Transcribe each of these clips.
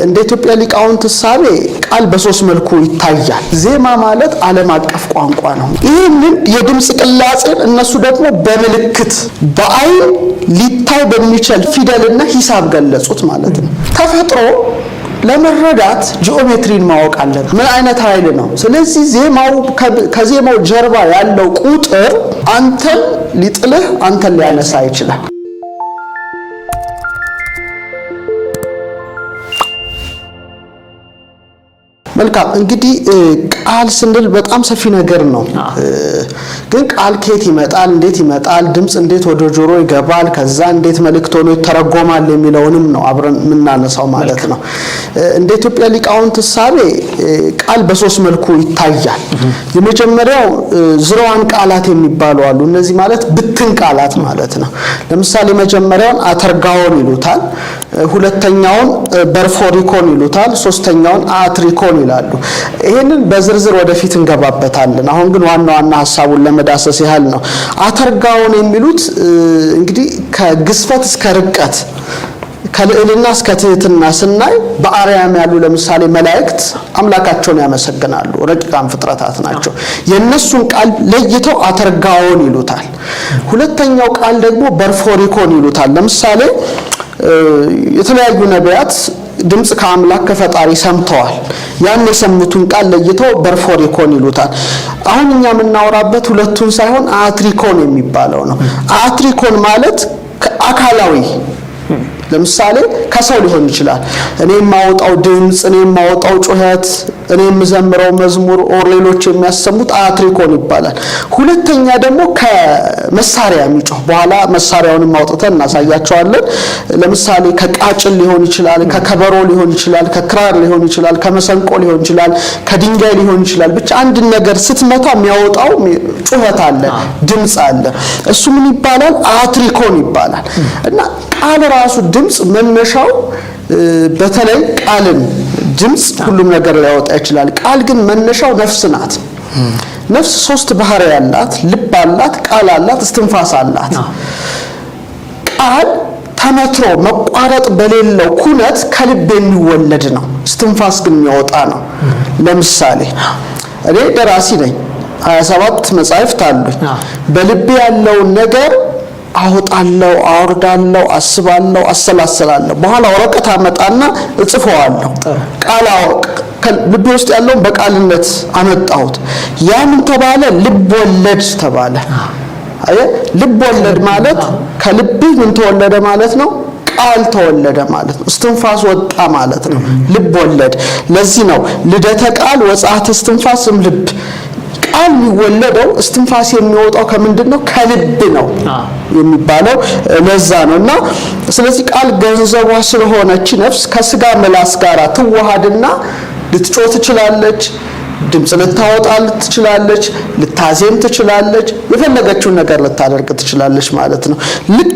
እንደ ኢትዮጵያ ሊቃውንት ሳቤ ቃል በሶስት መልኩ ይታያል። ዜማ ማለት ዓለም አቀፍ ቋንቋ ነው። ይህንን የድምጽ ቅላጼን እነሱ ደግሞ በምልክት በአይን ሊታይ በሚችል ፊደልና ሂሳብ ገለጹት ማለት ነው። ተፈጥሮ ለመረዳት ጂኦሜትሪን ማወቅ አለብን። ምን አይነት ኃይል ነው? ስለዚህ ዜማው ከዜማው ጀርባ ያለው ቁጥር አንተን ሊጥልህ አንተን ሊያነሳ ይችላል። መልካም እንግዲህ ቃል ስንል በጣም ሰፊ ነገር ነው። ግን ቃል ከየት ይመጣል? እንዴት ይመጣል? ድምጽ እንዴት ወደ ጆሮ ይገባል? ከዛ እንዴት መልእክት ሆኖ ይተረጎማል የሚለውንም ነው አብረን የምናነሳው ማለት ነው። እንደ ኢትዮጵያ ሊቃውንት ሳቤ ቃል በሶስት መልኩ ይታያል። የመጀመሪያው ዝሮዋን ቃላት የሚባሉ አሉ። እነዚህ ማለት ብትን ቃላት ማለት ነው። ለምሳሌ መጀመሪያውን አተርጋውን ይሉታል፣ ሁለተኛውን በርፎሪኮን ይሉታል፣ ሶስተኛውን አትሪኮን ይላሉ። ይሄንን በዝርዝር ወደፊት እንገባበታለን። አሁን ግን ዋና ሐሳቡን ለመዳሰስ ያህል ነው። አተርጋውን የሚሉት እንግዲህ ከግዝፈት እስከ ርቀት ከልዕልና እስከ ትህትና ስናይ በአርያም ያሉ ለምሳሌ መላእክት አምላካቸውን ያመሰግናሉ። ረቂቃን ፍጥረታት ናቸው። የነሱን ቃል ለይተው አተርጋውን ይሉታል። ሁለተኛው ቃል ደግሞ በርፎሪኮን ይሉታል። ለምሳሌ የተለያዩ ነቢያት ድምጽ ከአምላክ ከፈጣሪ ሰምተዋል። ያን የሰሙትን ቃል ለይተው በርፎሪኮን ይሉታል። አሁን እኛ የምናወራበት ሁለቱን ሳይሆን አትሪኮን የሚባለው ነው። አትሪኮን ማለት አካላዊ ለምሳሌ ከሰው ሊሆን ይችላል። እኔ የማወጣው ድምጽ፣ እኔ የማወጣው ጩኸት፣ እኔ የምዘምረው መዝሙር ኦር ሌሎች የሚያሰሙት አትሪኮን ይባላል። ሁለተኛ ደግሞ ከመሳሪያ የሚጮህ በኋላ መሳሪያውንም አውጥተን እናሳያቸዋለን። ለምሳሌ ከቃጭል ሊሆን ይችላል፣ ከከበሮ ሊሆን ይችላል፣ ከክራር ሊሆን ይችላል፣ ከመሰንቆ ሊሆን ይችላል፣ ከድንጋይ ሊሆን ይችላል። ብቻ አንድ ነገር ስትመታ የሚያወጣው ጩኸት አለ፣ ድምጽ አለ። እሱ ምን ይባላል? አትሪኮን ይባላል። እና ቃል ራሱ ድምጽ መነሻው በተለይ ቃልን ድምጽ ሁሉም ነገር ሊያወጣ ይችላል። ቃል ግን መነሻው ነፍስ ናት። ነፍስ ሶስት ባህሪ ያላት፣ ልብ አላት፣ ቃል አላት፣ እስትንፋስ አላት። ቃል ተመትሮ መቋረጥ በሌለው ኩነት ከልብ የሚወለድ ነው። እስትንፋስ ግን የሚወጣ ነው። ለምሳሌ እኔ ደራሲ ነኝ። 27 መጻሕፍት አሉኝ። በልቤ ያለውን ነገር አወጣለሁ፣ አወርዳለሁ፣ አስባለሁ፣ አሰላስላለሁ። በኋላ ወረቀት አመጣና እጽፈዋለሁ። ቃል ልብ ውስጥ ያለውን በቃልነት አመጣሁት። ያ ምን ተባለ? ልብ ወለድ ተባለ። ልብ ወለድ ማለት ከልብህ ምን ተወለደ ማለት ነው? ቃል ተወለደ ማለት ነው። እስትንፋስ ወጣ ማለት ነው። ልብ ወለድ። ለዚህ ነው ልደተ ቃል ወጻት እስትንፋስም ልብ። ቃል የሚወለደው እስትንፋስ የሚወጣው ከምንድነው? ከልብ ነው የሚባለው ለዛ ነውና ስለዚህ ቃል ገንዘቧ ስለሆነች ነፍስ ከስጋ ምላስ ጋር ትዋሃድና ልትጮህ ትችላለች፣ ድምጽ ልታወጣ ትችላለች፣ ልታዜም ትችላለች፣ የፈለገችውን ነገር ልታደርግ ትችላለች ማለት ነው። ልክ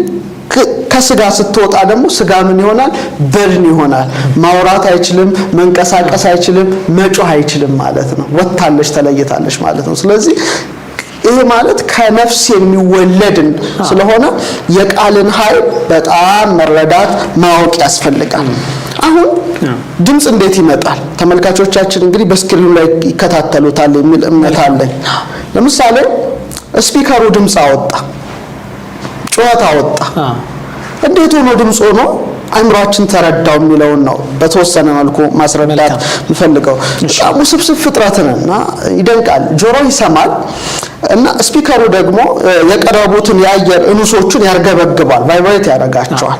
ከስጋ ስትወጣ ደግሞ ስጋ ምን ይሆናል? በድን ይሆናል። ማውራት አይችልም፣ መንቀሳቀስ አይችልም፣ መጮህ አይችልም ማለት ነው። ወጣለች፣ ተለይታለች ማለት ነው። ስለዚህ ይሄ ማለት ከነፍስ የሚወለድ ስለሆነ የቃልን ኃይል በጣም መረዳት ማወቅ ያስፈልጋል። አሁን ድምጽ እንዴት ይመጣል? ተመልካቾቻችን እንግዲህ በስክሪኑ ላይ ይከታተሉታል የሚል እምነት አለኝ። ለምሳሌ ስፒከሩ ድምጽ አወጣ፣ ጩኸት አወጣ። እንዴት ሆኖ ድምጽ ሆኖ አእምሯችን ተረዳው የሚለውን ነው በተወሰነ መልኩ ማስረዳት የምፈልገው። በጣም ውስብስብ ፍጥረት ነውና ይደንቃል። ጆሮ ይሰማል እና ስፒከሩ ደግሞ የቀረቡትን የአየር እንሶቹን ያርገበግባል፣ ቫይብሬት ያደርጋቸዋል።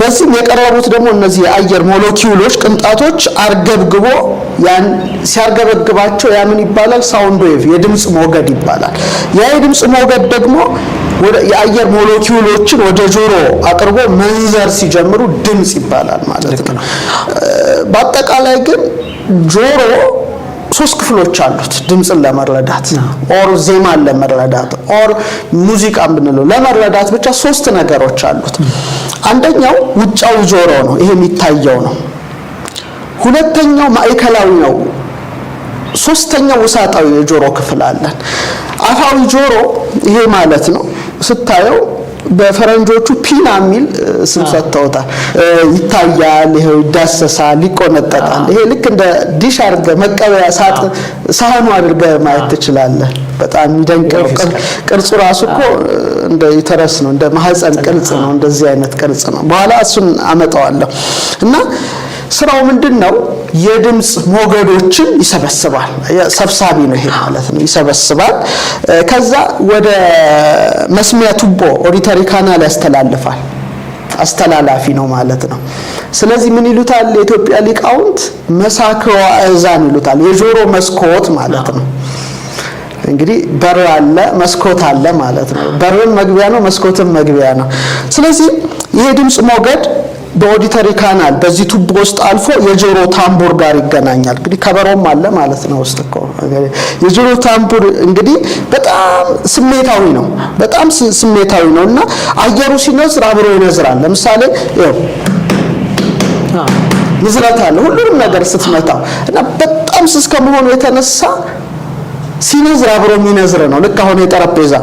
በዚህም የቀረቡት ደግሞ እነዚህ የአየር ሞለኪውሎች ቅንጣቶች አርገብግቦ ያን ሲያርገበግባቸው ያ ምን ይባላል? ሳውንድ ዌቭ፣ የድምጽ ሞገድ ይባላል። ያ የድምጽ ሞገድ ደግሞ ወደ የአየር ሞለኪውሎችን ወደ ጆሮ አቅርቦ መንዘር ሲጀምሩ ድምጽ ይባላል ማለት ነው። በአጠቃላይ ግን ጆሮ ሶስት ክፍሎች አሉት ድምጽን ለመረዳት ኦር ዜማን ለመረዳት ኦር ሙዚቃን ብንለው ለመረዳት ብቻ ሶስት ነገሮች አሉት። አንደኛው ውጫዊ ጆሮ ነው፣ ይሄ የሚታየው ነው። ሁለተኛው ማዕከላዊ ነው። ሶስተኛው ውሳጣዊ የጆሮ ክፍል አለን። አፋዊ ጆሮ ይሄ ማለት ነው። ስታየው በፈረንጆቹ ፒና ሚል ስም ሰጥተውታል። ይታያል፣ ይሄው ይዳሰሳል፣ ይቆነጠጣል። ይሄ ልክ እንደ ዲሽ አድርገ መቀበያ ሳህኑ አድርገ ማየት ትችላለህ። በጣም የሚደንቅ ነው። ቅርጹ ራሱ እኮ እንደ ዩተረስ ነው፣ እንደ ማህፀን ቅርጽ ነው። እንደዚህ አይነት ቅርጽ ነው። በኋላ እሱን አመጣዋለሁ እና ስራው ምንድነው? የድምጽ ሞገዶችን ይሰበስባል። ሰብሳቢ ነው ይሄ ማለት ነው። ይሰበስባል። ከዛ ወደ መስሚያ ቱቦ ኦዲተሪ ካናል ያስተላልፋል። አስተላላፊ ነው ማለት ነው። ስለዚህ ምን ይሉታል የኢትዮጵያ ሊቃውንት? መሳክዋ እዛን ይሉታል። የጆሮ መስኮት ማለት ነው። እንግዲህ በር አለ፣ መስኮት አለ ማለት ነው። በርም መግቢያ ነው፣ መስኮትም መግቢያ ነው። ስለዚህ ይሄ ድምጽ ሞገድ በኦዲተሪ ካናል በዚህ ቱቦ ውስጥ አልፎ የጆሮ ታምቡር ጋር ይገናኛል። እንግዲህ ከበሮም አለ ማለት ነው ውስጥ እኮ። የጆሮ ታምቡር እንግዲህ በጣም ስሜታዊ ነው፣ በጣም ስሜታዊ ነውና አየሩ ሲነዝር አብሮ ይነዝራል። ለምሳሌ ይኸው ንዝረት አለ ሁሉንም ነገር ስትመታው እና በጣም ስስ ከመሆኑ የተነሳ ሲነዝር አብሮ የሚነዝር ነው። ልክ አሁን የጠረጴዛ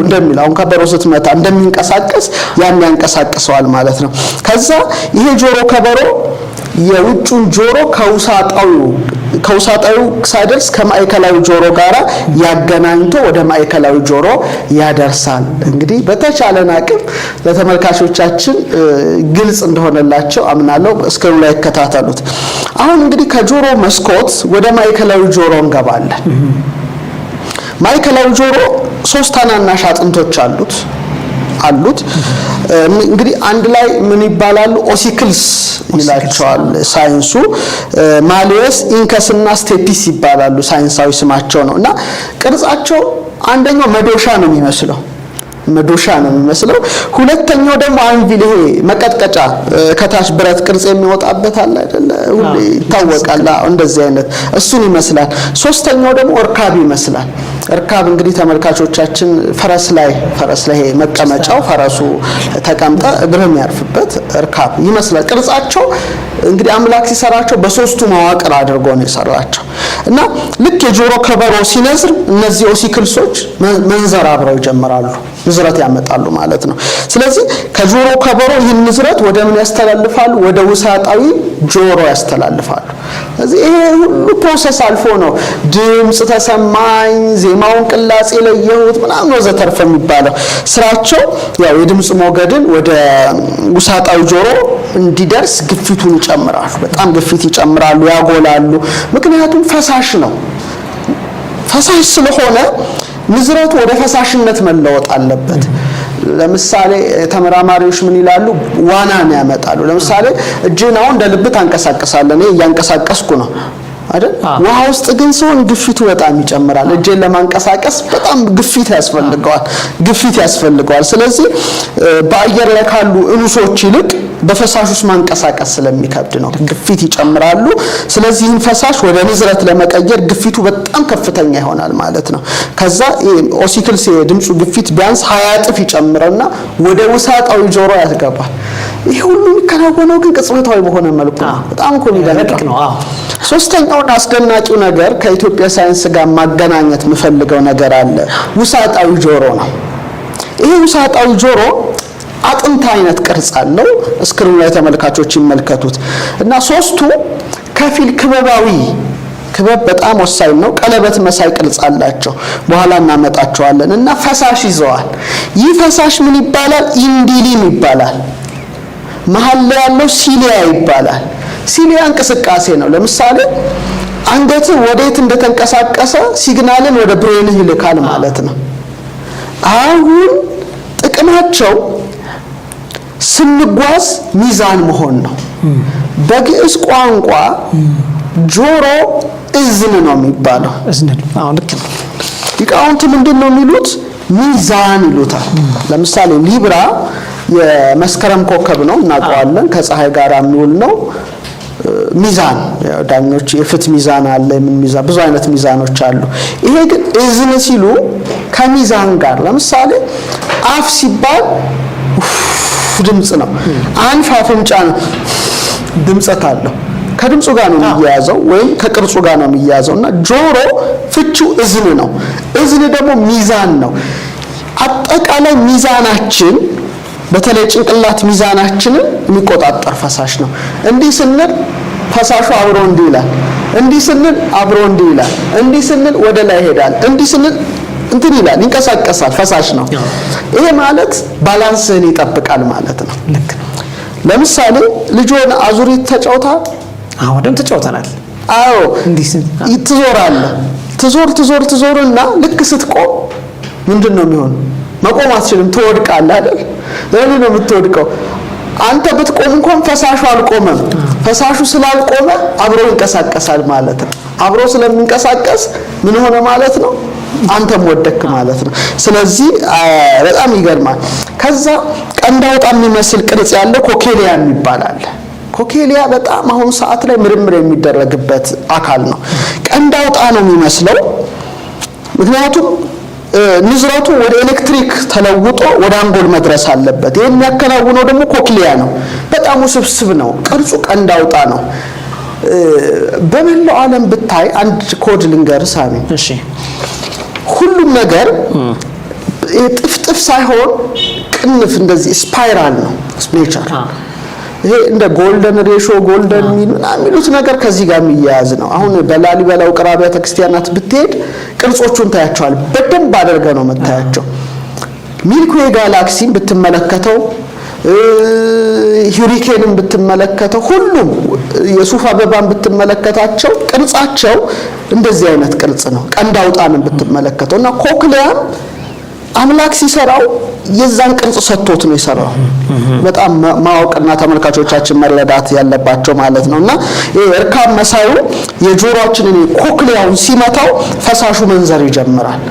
እንደሚል አሁን ከበሮ ስትመታ እንደሚንቀሳቀስ ያን ያንቀሳቅሰዋል ማለት ነው። ከዛ ይሄ ጆሮ ከበሮ የውጩን ጆሮ ከውሳጣዩ ሳይደርስ ከማዕከላዊ ጆሮ ጋራ ያገናኝቶ ወደ ማዕከላዊ ጆሮ ያደርሳል። እንግዲህ በተቻለን አቅም ለተመልካቾቻችን ግልጽ እንደሆነላቸው አምናለሁ። እስክሪኑ ላይ ይከታተሉት። አሁን እንግዲህ ከጆሮ መስኮት ወደ ማዕከላዊ ጆሮ እንገባለን። ማዕከላዊ ጆሮ 3 ታናናሽ አጥንቶች አሉት። እንግዲህ አንድ ላይ ምን ይባላሉ? ኦሲክልስ ይላቸዋል ሳይንሱ። ማሊየስ፣ ኢንከስ እና ስቴፒስ ይባላሉ ሳይንሳዊ ስማቸው ነው። እና ቅርጻቸው አንደኛው መዶሻ ነው የሚመስለው። ሁለተኛው ደግሞ አንቪል፣ ይሄ መቀጥቀጫ ከታች ብረት ቅርጽ የሚወጣበት አለ አይደለ? ሁሌ ይታወቃል። እንደዚህ አይነት እሱን ይመስላል። ሶስተኛው ደግሞ እርካብ ይመስላል። እርካብ እንግዲህ ተመልካቾቻችን ፈረስ ላይ መቀመጫው ፈረሱ ተቀምጠ እግርም ያርፍበት እርካብ ይመስላል። ቅርጻቸው እንግዲህ አምላክ ሲሰራቸው በሶስቱ መዋቅር አድርጎ ነው የሰራቸው። እና ልክ የጆሮ ከበሮ ሲነዝር እነዚህ ኦሲክልሶች መንዘር አብረው ይጀምራሉ፣ ንዝረት ያመጣሉ ማለት ነው። ስለዚህ ከጆሮ ከበሮ ይህን ንዝረት ወደ ምን ያስተላልፋሉ? ወደ ውሳጣዊ ጆሮ ያስተላልፋሉ። ስለዚህ ይሄ ሁሉ ፕሮሰስ አልፎ ነው ድምጽ ተሰማኝ፣ ዜማውን ቅላጼ ለየሁት ምናምን ወዘተርፈ የሚባለው። ስራቸው ያው የድምጽ ሞገድን ወደ ውሳጣዊ ጆሮ እንዲደርስ ግፊቱን ይጨምራሉ። በጣም ግፊት ይጨምራሉ፣ ያጎላሉ። ምክንያቱም ፈሳሽ ነው። ፈሳሽ ስለሆነ ንዝረቱ ወደ ፈሳሽነት መለወጥ አለበት። ለምሳሌ ተመራማሪዎች ምን ይላሉ? ዋናን ያመጣሉ። ለምሳሌ እጅን አሁን እንደ ልብ ታንቀሳቀሳለህ። እኔ እያንቀሳቀስኩ ነው አይደል? ውሃ ውስጥ ግን ሲሆን ግፊቱ በጣም ይጨምራል። እጄን ለማንቀሳቀስ በጣም ግፊት ያስፈልገዋል። ስለዚህ በአየር ላይ ካሉ እንሶች ይልቅ በፈሳሽ ውስጥ ማንቀሳቀስ ስለሚከብድ ነው ግፊት ይጨምራሉ። ስለዚህ ይህን ፈሳሽ ወደ ንዝረት ለመቀየር ግፊቱ በጣም ከፍተኛ ይሆናል ማለት ነው። ከዛ ኦሲክልስ የድምጹ ግፊት ቢያንስ 20 እጥፍ ይጨምርና ወደ ውሳጣዊ ጆሮ ያስገባል። ይሄ ሁሉ የሚከናወነው ግን ቅጽበታዊ በሆነ መልኩ ነው። በጣም እኮ የሚደንቅ ነው። ሶስተኛውና አስደናቂው ነገር ከኢትዮጵያ ሳይንስ ጋር ማገናኘት የምፈልገው ነገር አለ። ውሳጣዊ ጆሮ ነው። ይሄ ውሳጣዊ ጆሮ አጥንት አይነት ቅርጽ አለው። እስክሪኑ ላይ ተመልካቾች ይመልከቱት እና ሶስቱ ከፊል ክበብ በጣም ወሳኝ ነው። ቀለበት መሳይ ቅርጽ አላቸው። በኋላ እናመጣቸዋለን። እና ፈሳሽ ይዘዋል። ይህ ፈሳሽ ምን ይባላል? ኢንዲሊም ይባላል። መሀል ላይ ያለው ሲሊያ ይባላል። ሲሊያ እንቅስቃሴ ነው። ለምሳሌ አንገት ወዴት እንደተንቀሳቀሰ ሲግናልን ወደ ብሬንህ ይልካል ማለት ነው። አሁን ጥቅማቸው ስንጓዝ ሚዛን መሆን ነው። በግዕዝ ቋንቋ ጆሮ እዝን ነው የሚባለው። ልክ ነው። ሊቃውንት ምንድነው የሚሉት? ሚዛን ይሉታል። ለምሳሌ ሊብራ የመስከረም ኮከብ ነው እናውቀዋለን። ከፀሐይ ጋር የሚውል ነው። ሚዛን ዳኞች የፍት ሚዛን አለ፣ ምን ሚዛን፣ ብዙ አይነት ሚዛኖች አሉ። ይሄ ግን እዝን ሲሉ ከሚዛን ጋር ለምሳሌ አፍ ሲባል ድምጽ ነው። አንፍ አፍንጫ ነው፣ ድምጸት አለው። ከድምጹ ጋር ነው የሚያያዘው ወይም ከቅርጹ ጋር ነው የሚያያዘውና ጆሮ ፍቹ እዝን ነው። እዝን ደግሞ ሚዛን ነው። አጠቃላይ ሚዛናችን በተለይ ጭንቅላት ሚዛናችንን የሚቆጣጠር ፈሳሽ ነው። እንዲህ ስንል ፈሳሹ አብሮ እንዲህ ይላል፣ እንዲህ ስንል አብሮ እንዲህ ይላል፣ እንዲህ ስንል ወደ ላይ ይሄዳል፣ እንዲህ ስንል እንትን ይላል፣ ይንቀሳቀሳል፣ ፈሳሽ ነው። ይሄ ማለት ባላንስን ይጠብቃል ማለት ነው። ልክ ለምሳሌ ልጆን አዙሪት ተጫውታ ደም ተጫውተናል። አዎ እንዲህ ትዞራለህ፣ ትዞርና ልክ ስትቆም ምንድነው የሚሆነው? መቆም አትችልም፣ ትወድቃለህ አይደል? ለምን ነው የምትወድቀው? አንተ ብትቆም እንኳን ፈሳሹ አልቆመም። ፈሳሹ ስላልቆመ አብሮ ይንቀሳቀሳል ማለት ነው። አብሮ ስለሚንቀሳቀስ ምን ሆነ ማለት ነው? አንተም ወደክ ማለት ነው። ስለዚህ በጣም ይገርማል። ከዛ ቀንድ አውጣ የሚመስል ቅርጽ ያለው ኮኬሊያ ይባላል። ኮኬሊያ በጣም አሁን ሰዓት ላይ ምርምር የሚደረግበት አካል ነው። ቀንድ አውጣ ነው የሚመስለው፣ ምክንያቱም ንዝረቱ ወደ ኤሌክትሪክ ተለውጦ ወደ አንጎል መድረስ አለበት። ይሄን የሚያከናውነው ደግሞ ኮክሊያ ነው። በጣም ውስብስብ ነው። ቅርጹ ቀንድ አውጣ ነው። በመላው ዓለም ብታይ አንድ ኮድ ልንገርህ ሳሚ። እሺ ሁሉም ነገር ጥፍጥፍ ሳይሆን ቅንፍ እንደዚህ ስፓይራል ነው ኔቸር። ይሄ እንደ ጎልደን ሬሾ ጎልደን የሚሉት ነገር ከዚህ ጋር የሚያያዝ ነው። አሁን በላሊበላ ውቅር አብያተ ክርስቲያናት ብትሄድ ቅርጾቹን ታያቸዋል። በደንብ አድርገህ ነው የምታያቸው። ሚልክዌይ ጋላክሲን ብትመለከተው፣ ሂሪኬንን ብትመለከተው፣ ሁሉም የሱፍ አበባን ብትመለከታቸው ቅርጻቸው እንደዚህ አይነት ቅርጽ ነው። ቀንድ አውጣንን ብትመለከተው እና ኮክሊያም አምላክ ሲሰራው የዛን ቅርጽ ሰጥቶት ነው የሰራው። በጣም ማወቅና ተመልካቾቻችን መረዳት ያለባቸው ማለት ነውና ይሄ እርካብ መሳዩ የጆሮአችንን ኮክሊያውን ሲመታው ፈሳሹ መንዘር ይጀምራል።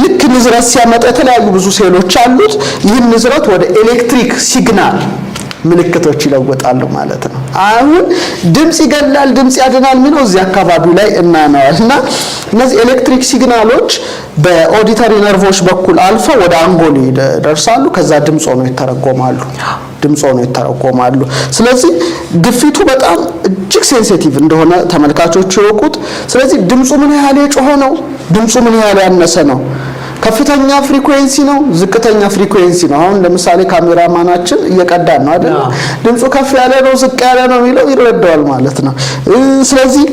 ልክ ንዝረት ሲያመጣ የተለያዩ ብዙ ሴሎች አሉት። ይህን ንዝረት ወደ ኤሌክትሪክ ሲግናል ምልክቶች ይለውጣሉ ማለት ነው። አሁን ድምጽ ይገላል፣ ድምጽ ያድናል ምን ነው እዚህ አካባቢ ላይ እናናዋልና እነዚህ ኤሌክትሪክ ሲግናሎች በኦዲተሪ ነርቮች በኩል አልፈው ወደ አንጎል ይደርሳሉ። ከዛ ድምጽ ሆነው ይተረጎማሉ። ስለዚህ ግፊቱ በጣም እጅግ ሴንሲቲቭ እንደሆነ ተመልካቾች ይወቁት። ስለዚህ ድምጹ ምን ያህል የጮኸ ነው፣ ድምጹ ምን ያህል ያነሰ ነው፣ ከፍተኛ ፍሪኩዌንሲ ነው፣ ዝቅተኛ ፍሪኩዌንሲ ነው። አሁን ለምሳሌ ካሜራማናችን እየቀዳን ነው አይደል? ድምጹ ከፍ ያለ ነው ዝቅ ያለ ነው የሚለው ይረዳዋል ማለት ነው። ስለዚህ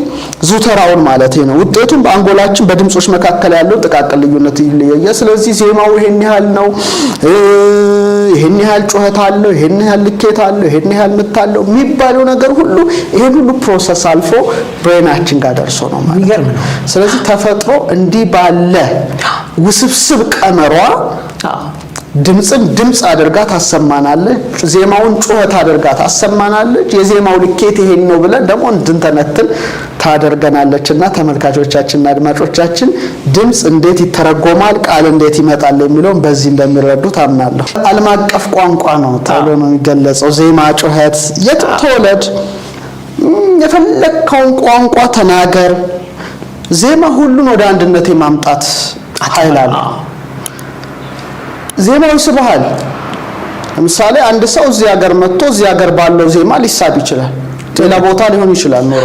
ዙተራውን ማለት ነው። ውጤቱም በአንጎላችን በድምጾች መካከል ያለው ጥቃቅን ልዩነት ይለያያል። ስለዚህ ዜማው ይሄን ያህል ነው፣ ይሄን ያህል ጩኸት አለው፣ ይሄን ያህል ልኬት አለው፣ ይሄን ያህል ምት አለው የሚባለው ነገር ሁሉ ይሄን ሁሉ ፕሮሰስ አልፎ ብሬናችን ጋር ደርሶ ነው ማለት ነው። ስለዚህ ተፈጥሮ እንዲህ ባለ ውስብስብ ቀመሯ ድምጽን ድምጽ አድርጋ ታሰማናለች፣ ዜማውን ጩኸት አድርጋ ታሰማናለች። የዜማው ልኬት ይሄን ነው ብለን ደግሞ እንድንተነትን ታደርገናለችና ተመልካቾቻችንና አድማጮቻችን ድምጽ እንዴት ይተረጎማል፣ ቃል እንዴት ይመጣል የሚለውን በዚህ እንደሚረዱት አምናለሁ። ዓለም አቀፍ ቋንቋ ነው ተብሎ ነው የሚገለጸው። ዜማ፣ ጩኸት የትም ተወለድ፣ የፈለከውን ቋንቋ ተናገር፣ ዜማ ሁሉን ወደ አንድነት የማምጣት ኃይል አለው። ዜማው ይስብሃል። ለምሳሌ አንድ ሰው እዚህ ሀገር መጥቶ እዚህ ሀገር ባለው ዜማ ሊሳብ ይችላል፣ ሌላ ቦታ ሊሆን ይችላል ኖሮ።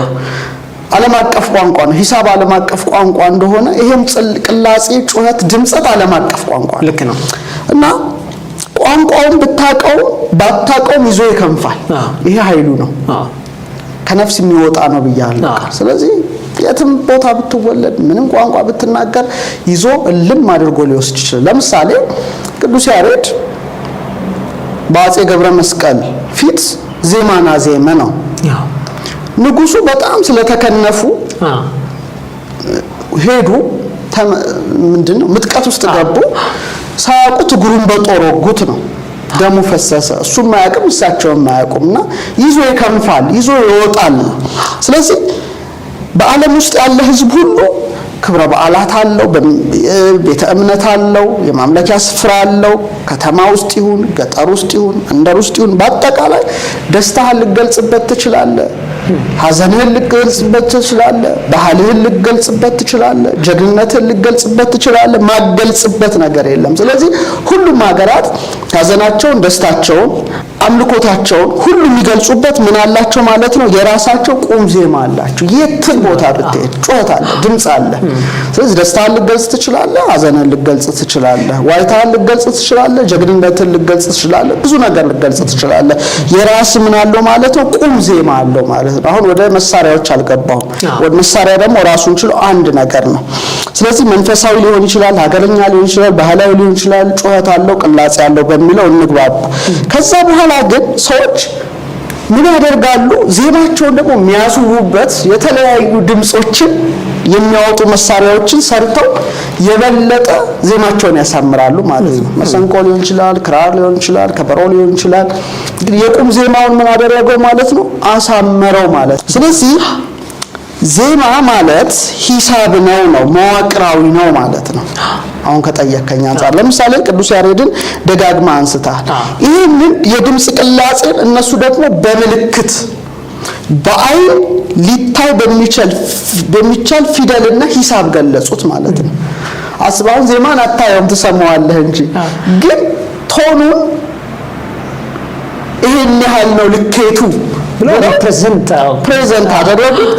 ዓለም አቀፍ ቋንቋ ነው። ሂሳብ ዓለም አቀፍ ቋንቋ እንደሆነ ይሄም ቅላጼ፣ ጩኸት፣ ድምጸት ዓለም አቀፍ ቋንቋ ልክ ነው እና ቋንቋውን ብታቀው ባታቀው ይዞ ይከንፋል። ይሄ ኃይሉ ነው። ከነፍስ የሚወጣ ነው ብያለሁ። ስለዚህ የትም ቦታ ብትወለድ ምንም ቋንቋ ብትናገር ይዞ እልም አድርጎ ሊወስድ ይችላል። ለምሳሌ ቅዱስ ያሬድ በአፄ ገብረ መስቀል ፊት ዜማና ዜመ ነው። ንጉሱ በጣም ስለተከነፉ ሄዱ። ምንድነው ምጥቀት ውስጥ ገቡ። ሳያውቁት እግሩን በጦር ወጉት ነው። ደሙ ፈሰሰ። እሱም ማያውቅም እሳቸውም ማያውቁምና ይዞ ይከንፋል፣ ይዞ ይወጣል። ስለዚህ በዓለም ውስጥ ያለ ህዝብ ሁሉ ክብረ በዓላት አለው፣ ቤተ እምነት አለው፣ የማምለኪያ ስፍራ አለው። ከተማ ውስጥ ይሁን ገጠር ውስጥ ይሁን መንደር ውስጥ ይሁን በአጠቃላይ ደስታህን ልትገልጽበት ትችላለህ፣ ሐዘንህን ልትገልጽበት ትችላለህ፣ ባህልህን ልትገልጽበት ትችላለህ፣ ጀግንነትህን ልትገልጽበት ትችላለህ። ማገልጽበት ነገር የለም። ስለዚህ ሁሉም ሀገራት ሐዘናቸውን፣ ደስታቸውን፣ አምልኮታቸውን ሁሉ የሚገልጹበት ምን አላቸው ማለት ነው? የራሳቸው ቁም ዜማ አላቸው። የትም ቦታ ብትሄድ ጩኸት አለ፣ ድምጽ አለ። ስለዚህ ደስታን ልትገልጽ ትችላለህ፣ ሐዘንን ልትገልጽ ትችላለህ፣ ዋይታን ልትገልጽ ትችላለህ፣ ጀግንነትን ልትገልጽ ትችላለህ፣ ብዙ ነገር ልትገልጽ ትችላለህ። የራስ ምን አለው ማለት ነው? ቁም ዜማ አለው ማለት ነው። አሁን ወደ መሳሪያዎች አልገባሁም። ወደ መሳሪያ ደግሞ ራሱን ችሎ አንድ ነገር ነው። ስለዚህ መንፈሳዊ ሊሆን ይችላል፣ ሀገረኛ ሊሆን ይችላል፣ ባህላዊ ሊሆን ይችላል፣ ጩኸት አለው፣ ቅላጼ አለው በሚለው እንግባባ። ከዛ በኋላ ግን ሰዎች ምን ያደርጋሉ? ዜማቸውን ደግሞ የሚያስውቡበት የተለያዩ ድምጾችን የሚያወጡ መሳሪያዎችን ሰርተው የበለጠ ዜማቸውን ያሳምራሉ ማለት ነው። መሰንቆ ሊሆን ይችላል፣ ክራር ሊሆን ይችላል፣ ከበሮ ሊሆን ይችላል። እንግዲህ የቁም ዜማውን ምን አደረገው ማለት ነው? አሳመረው ማለት ነው። ስለዚህ ዜማ ማለት ሂሳብ ነው መዋቅራዊ ነው ማለት ነው። አሁን ከጠየቀኝ አንፃር ለምሳሌ ቅዱስ ያሬድን ደጋግማ አንስታል። ይህንን የድምጽ ቅላጼን እነሱ ደግሞ በምልክት በአይን ሊታይ በሚቻል ፊደልና ሂሳብ ገለጹት ማለት ነው። አስባውን ዜማን አታየውም ትሰማዋለህ እንጂ ግን ቶኑን ይሄን ያህል ነው ልኬቱ ፕሬዘንት አደረጉት።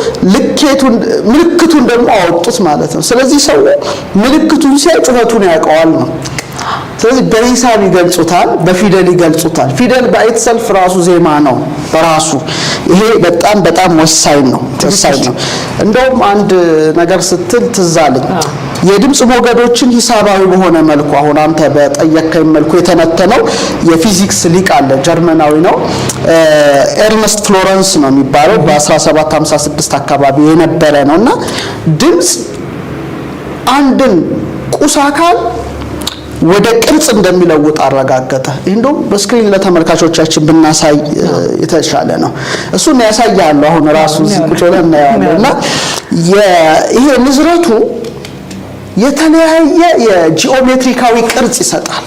ምልክቱን ደግሞ አወጡት ማለት ነው። ስለዚህ ሰው ምልክቱን ሲያይ ጩኸቱን ያውቀዋል ነው። ስለዚህ በሂሳብ ይገልጹታል፣ በፊደል ይገልጹታል። ፊደል በኢትሰልፍ ራሱ ዜማ ነው በራሱ። ይሄ በጣም በጣም ወሳኝ ነው። እንደውም አንድ ነገር ስትል ትዝ አለኝ። የድምጽ ሞገዶችን ሂሳባዊ በሆነ መልኩ አሁን አንተ በጠየቀኝ መልኩ የተነተነው የፊዚክስ ሊቅ አለ፣ ጀርመናዊ ነው፣ ኤርነስት ፍሎረንስ ነው የሚባለው። በ1756 አካባቢ የነበረ ነውና ድምጽ አንድን ቁስ አካል ወደ ቅርጽ እንደሚለውጥ አረጋገጠ። እንደውም በስክሪን ለተመልካቾቻችን ብናሳይ የተሻለ ነው። እሱን ያሳያል። አሁን ራሱ ቁጭ ብለን እናያለንና ይሄ ንዝረቱ የተለያየ የጂኦሜትሪካዊ ቅርጽ ይሰጣል።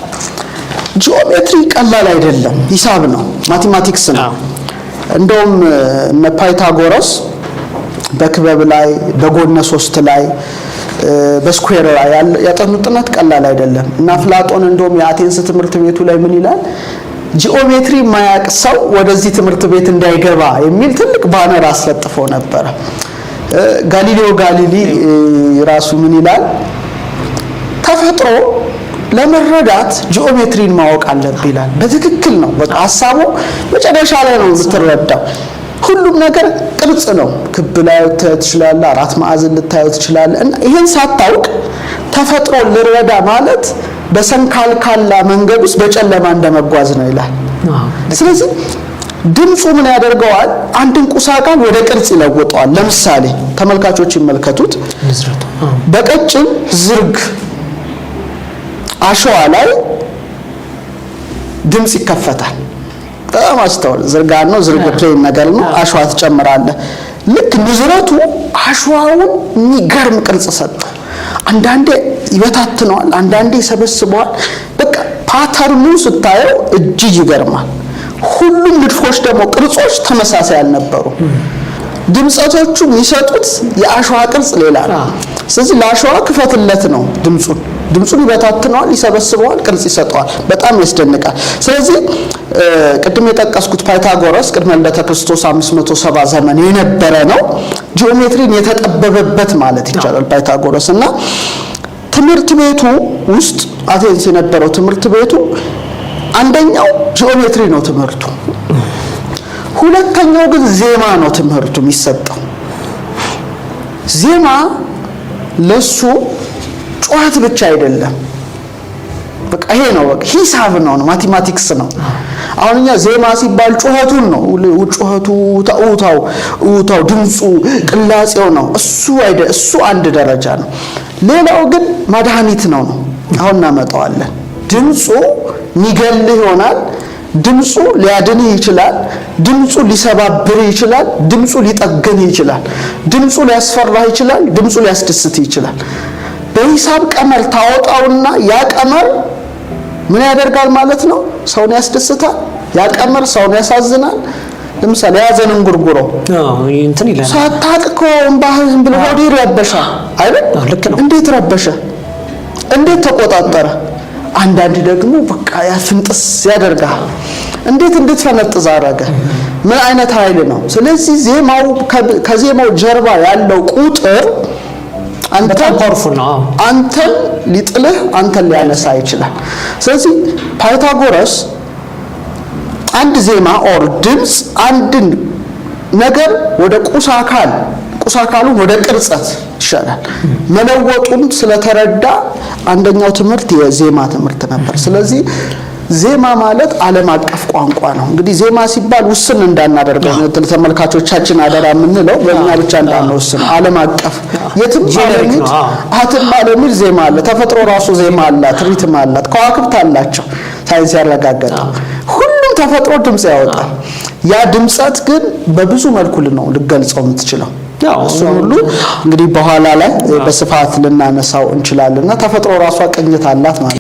ጂኦሜትሪ ቀላል አይደለም፣ ሂሳብ ነው፣ ማቴማቲክስ ነው። እንደውም እነ ፓይታጎረስ በክበብ ላይ በጎነ 3 ላይ በስኩዌር ላይ ያጠኑት ጥናት ቀላል አይደለም። እና አፍላጦን እንደውም የአቴንስ ትምህርት ቤቱ ላይ ምን ይላል? ጂኦሜትሪ ማያቅ ሰው ወደዚህ ትምህርት ቤት እንዳይገባ የሚል ትልቅ ባነር አስለጥፎ ነበር። ጋሊሌዮ ጋሊሊ ራሱ ምን ይላል? ተፈጥሮ ለመረዳት ጂኦሜትሪን ማወቅ አለብህ ይላል። በትክክል ነው። በቃ ሐሳቡ መጨረሻ ላይ ነው የምትረዳው። ሁሉም ነገር ቅርጽ ነው። ክብ ላይ ትችላለህ፣ አራት ማዕዘን ልታየው ትችላለህ። እና ይሄን ሳታውቅ ተፈጥሮ ልረዳ ማለት በሰንካልካላ መንገድ ውስጥ በጨለማ እንደመጓዝ ነው ይላል። ስለዚህ ድምፁ ምን ያደርገዋል? አንድን ቁስ አካል ወደ ቅርጽ ይለውጠዋል። ለምሳሌ ተመልካቾች ይመልከቱት። በቀጭን ዝርግ አሸዋ ላይ ድምጽ ይከፈታል። በጣም አስተውል። ዝርጋን ነው፣ ዝርግ ፕሌን ነገር ነው። አሸዋ ትጨምራለህ። ልክ ንዝረቱ አሸዋውን የሚገርም ቅርጽ ሰጠው። አንዳንዴ ይበታትነዋል፣ አንዳንዴ ይሰበስበዋል። በቃ ፓተርኑ ስታየው እጅግ ይገርማል። ሁሉም ንድፎች ደግሞ ቅርጾች ተመሳሳይ አልነበሩ። ድምጸቶቹ የሚሰጡት የአሸዋ ቅርጽ ሌላ ነው። ስለዚህ ለአሸዋ ክፈትለት ነው ድምጹን ይበታትነዋል፣ ይሰበስበዋል፣ ቅርጽ ይሰጠዋል። በጣም ያስደንቃል። ስለዚህ ቅድም የጠቀስኩት ፓይታጎረስ ቅድመ ልደተ ክርስቶስ 570 ዘመን የነበረ ነው። ጂኦሜትሪን የተጠበበበት ማለት ይቻላል ፓይታጎረስ። እና ትምህርት ቤቱ ውስጥ አቴንስ የነበረው ትምህርት ቤቱ አንደኛው ጂኦሜትሪ ነው ትምህርቱ፣ ሁለተኛው ግን ዜማ ነው ትምህርቱ የሚሰጠው። ዜማ ለሱ ጩኸት ብቻ አይደለም። በቃ ይሄ ነው፣ በቃ ሂሳብ ነው፣ ማቴማቲክስ ነው። አሁን እኛ ዜማ ሲባል ጩኸቱን ነው፣ ጩኸቱ ኡታው ድምጹ ቅላጼው ነው። እሱ አንድ ደረጃ ነው። ሌላው ግን መድኃኒት ነው። አሁን እናመጣዋለን። ድምጹ ሚገልህ ይሆናል፣ ድምጹ ሊያድንህ ይችላል፣ ድምጹ ሊሰባብርህ ይችላል፣ ድምጹ ሊጠግንህ ይችላል፣ ድምጹ ሊያስፈራህ ይችላል፣ ድምጹ ሊያስደስትህ ይችላል። በሂሳብ ቀመር ታወጣውና ያ ቀመር ምን ያደርጋል ማለት ነው? ሰውን ያስደስታል። ያ ቀመር ሰውን ያሳዝናል። ለምሳሌ ያዘንን ጉርጉሮ እንትን ይላል። ሳታውቅ እንባህን ብሎ ሆድ ይረበሻል አይደል? እንዴት ረበሸ? እንዴት ተቆጣጠረ? አንዳንድ ደግሞ በቃ ያፍንጥስ ያደርጋል። እንዴት እንድትፈነጥዝ አደረገ? ምን አይነት ኃይል ነው? ስለዚህ ዜማው ከዜማው ጀርባ ያለው ቁጥር አንተን ሊጥልህ አንተን ሊያነሳ ይችላል። ስለዚህ ፓይታጎረስ አንድ ዜማ ኦር ድምፅ አንድን ነገር ወደ ቁሳካሉን ወደ ቅርጸት ይሻላል መለወጡን ስለተረዳ አንደኛው ትምህርት የዜማ ትምህርት ነበር። ስለዚህ ዜማ ማለት ዓለም አቀፍ ቋንቋ ነው። እንግዲህ ዜማ ሲባል ውስን እንዳናደርገው ተመልካቾቻችን አደራ የምንለው በእኛ ብቻ እንዳንወስን ዓለም አቀፍ የትም ዓለም ዜማ አለ። ተፈጥሮ ራሱ ዜማ አላት፣ ሪትም አላት፣ ከዋክብት አላቸው። ሳይንስ ያረጋገጠው ሁሉም ተፈጥሮ ድምጽ ያወጣል። ያ ድምጸት ግን በብዙ መልኩ ነው ልገልጸው የምትችለው። እሱ ሁሉ እንግዲህ በኋላ ላይ በስፋት ልናነሳው እንችላለንና ተፈጥሮ ራሷ ቅኝት አላት ማለት